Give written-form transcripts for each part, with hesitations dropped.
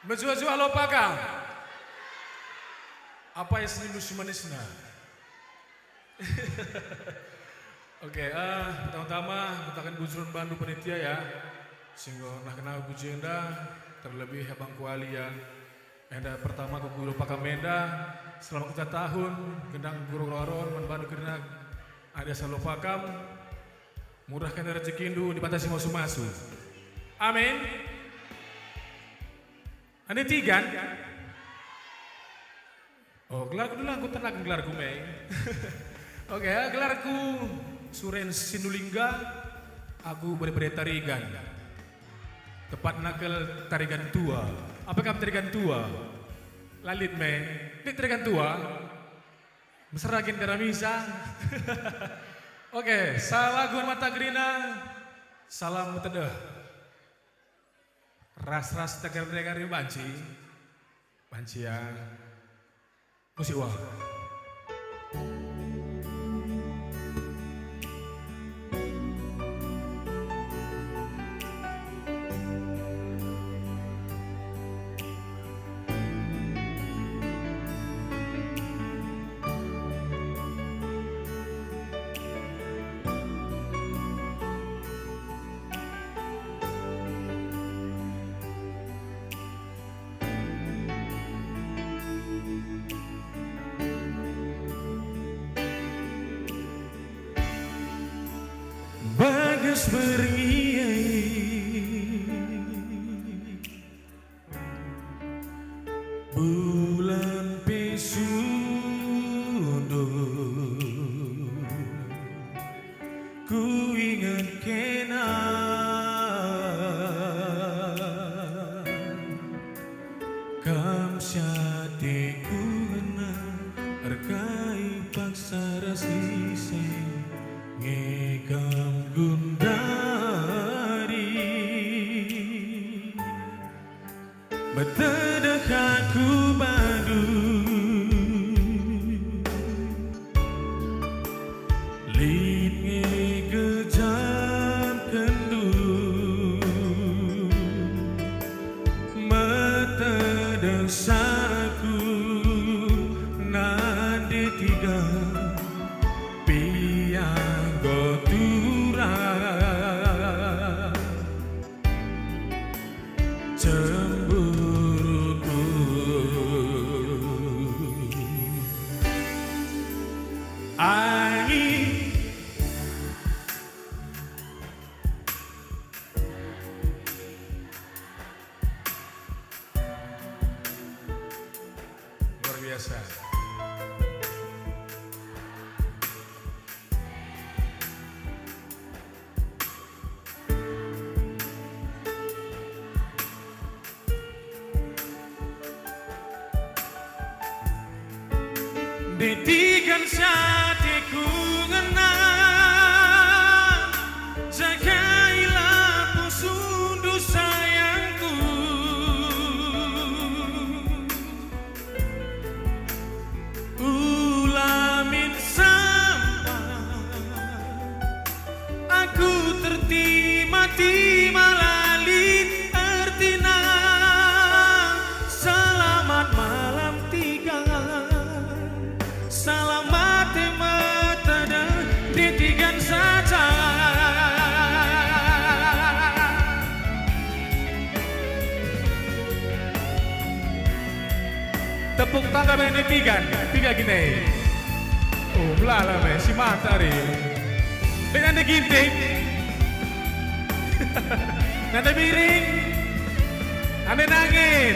Menjua-jua lo pakam. Apa yang senyum manisnya? Oke, pertama-tama katakan bujuran bandu panitia ya. Sehingga nak kenal buju enda terlebih abang kuali ya. Enda pertama ke guru pakamenda selama kita tahun gendang guru roron membantu kena ada selalu pakam murahkan rezeki indu dibatasi masu-masu. Amin. Ada tiga. Oh, gelarku dulu aku tenang gelarku Mei. Oke, gelarku Suren Sinulingga. Aku beri tarigan. Tepat nakal tarigan tua. Apakah tarigan tua? Lalit Mei. Ini tarigan tua. Mesrakin daramisa. Oke, salah gua mata gerina. Salam tedah. Ras-ras tegar-tegar ini banci ya. Musik wah. Bagus berngiai bulan pesundo ku ingat kena kam syate ku ngena arkai paksa rasise ngekam gundari betedek aku badu lid ngegejam kendu metedek saku nade tiga cemburuku angin luar biasa. Ditikan sateku ngenang jagailah pusundu sayangku ulamin sampai aku tertima-tima lalit artina selamat malam tiga. Selamat mata dan ditikan saja. Tepuk tangan yang ditikan, tiga gini. Oh, belala me, si matahari. Dengan diginting, nanti miring, ada nangin.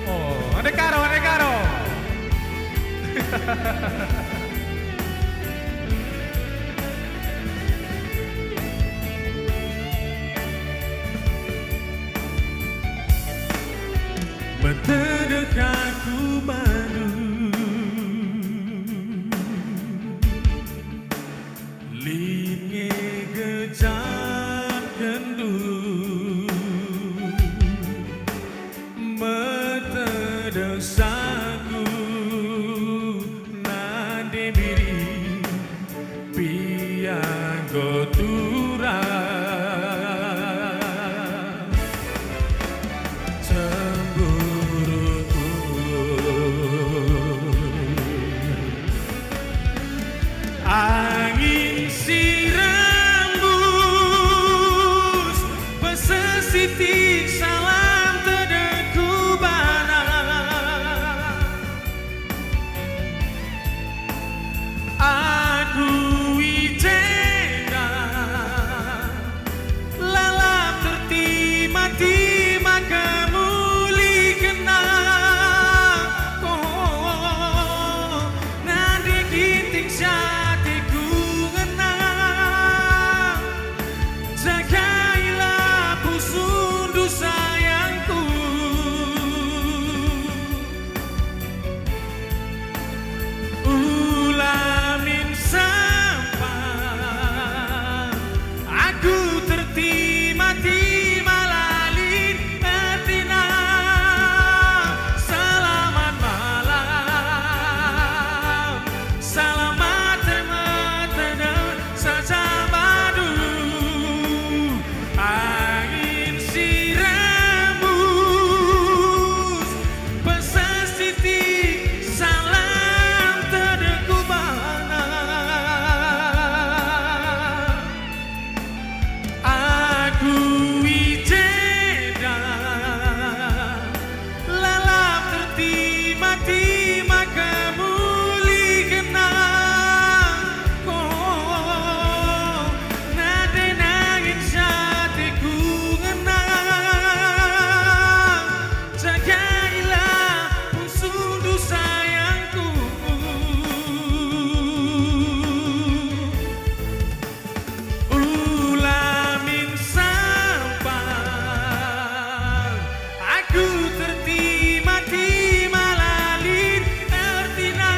Oh, ada karo, ada karo. Betedek aku baru linge gejam kendu betedek saku gotura salam tedeku bana. Aku wijena lalap tertima-tima kemuli kena. Oh, nanti kiting hatiku ngena. Jagailah pusundu sayangku. Ulamin sampai aku tertima-tima lalin etina. Selamat malam, selamat teman-teman sejabadu. Angin sirembus pesesiti salam tedeku bana. Aku wijena lalap tertima-tima kemuli kena. Oh, nade nangin hatiku ngena. Jagailah pusundu sayangku. Ulamin sampai aku tertima-tima lalin ertina.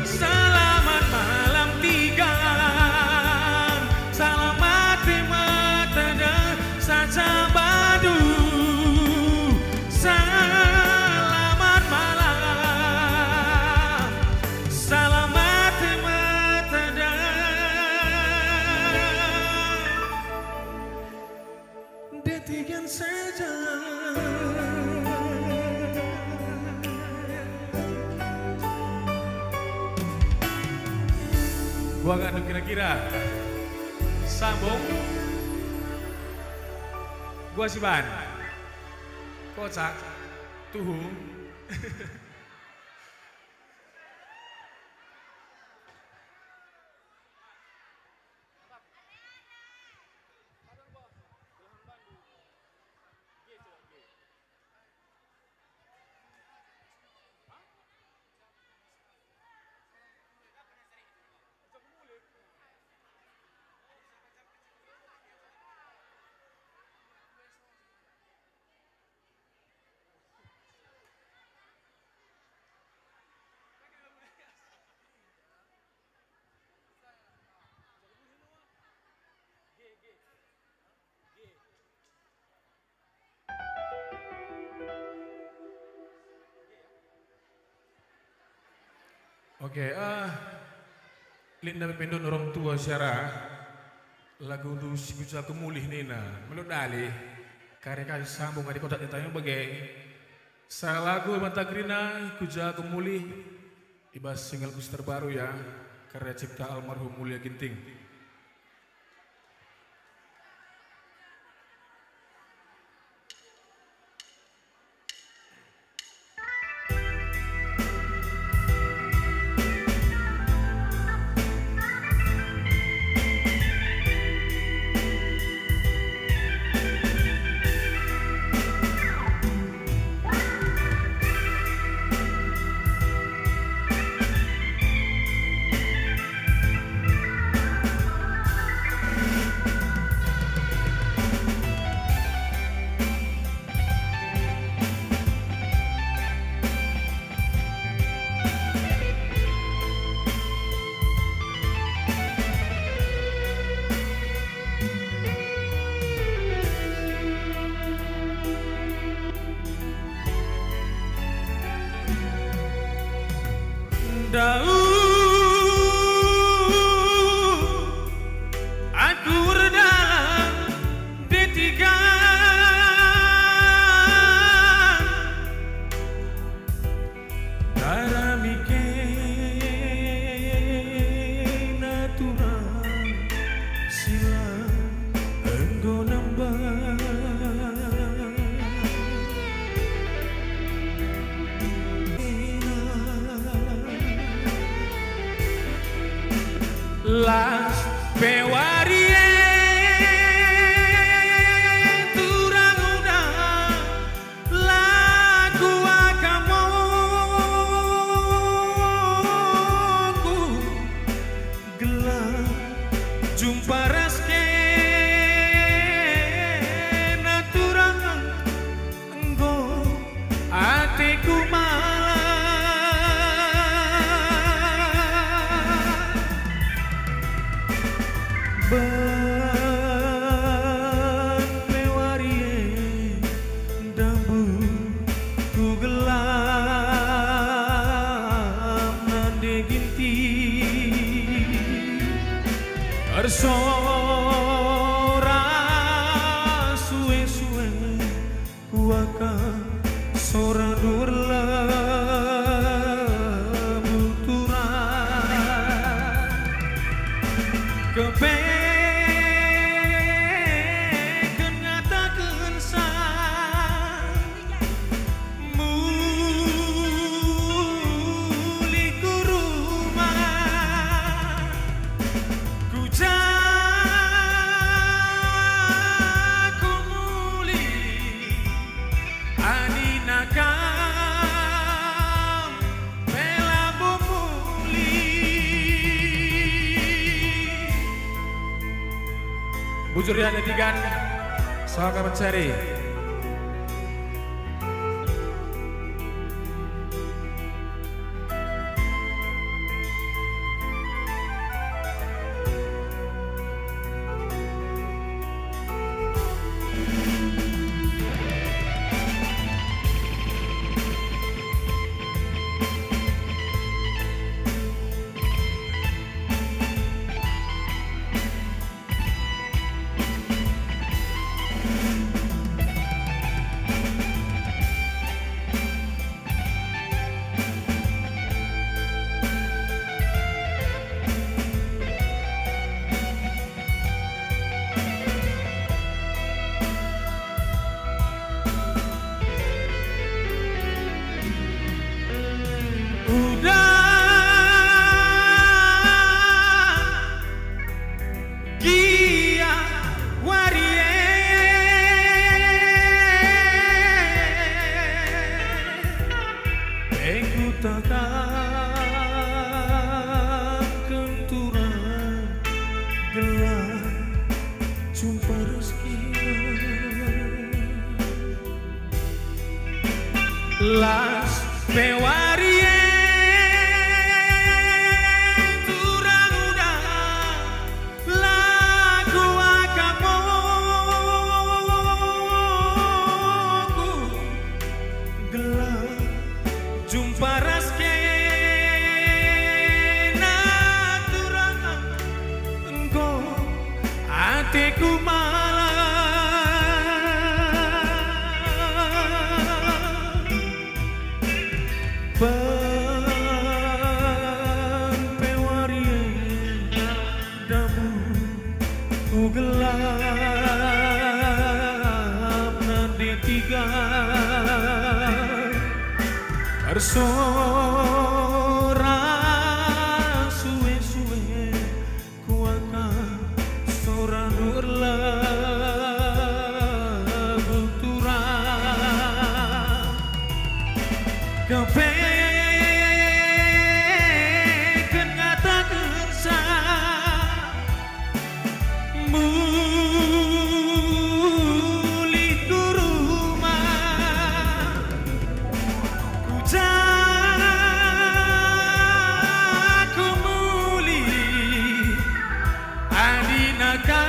Selamat malam tigang, selamat teman-teman saja badu. Selamat malam, selamat teman-teman detikan saja. Gua gak kira-kira sambung. Gua si Ban kocak tuhu. Oke, Linda pendon orang tua syara lagu du siguja kemulih nina melut dali karya kasih sambung adik kotak ditanya bagai sa lagu Mantagrina kuja kemulih ibas single kus terbaru ya karya cipta almarhum Mulia Ginting. Aku berdalam D3 Cara mikir natural sila engkau nambah Las pewarie turang udang lagu akamoku gelap jumpa reske naturang enggo atiku ban pewarie dambu ku gelap nande ginti bersora suwe-suwe ku akan sora dur lebuturan kepe Bujur ya detikan Saka mencari takkan kenturan gelap jumpa rezeki las pewarie turang udang lagu akamoku gelap jumpa rezeki hatiku malah ban pewarie damu ku gelap nanti tiga bersora suwe-suwe ku akan sora nur lebuturan kepengen ngatakan muli ke rumah ku muli adinaka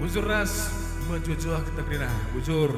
Bujur ras menjujuh kita kerina bujur.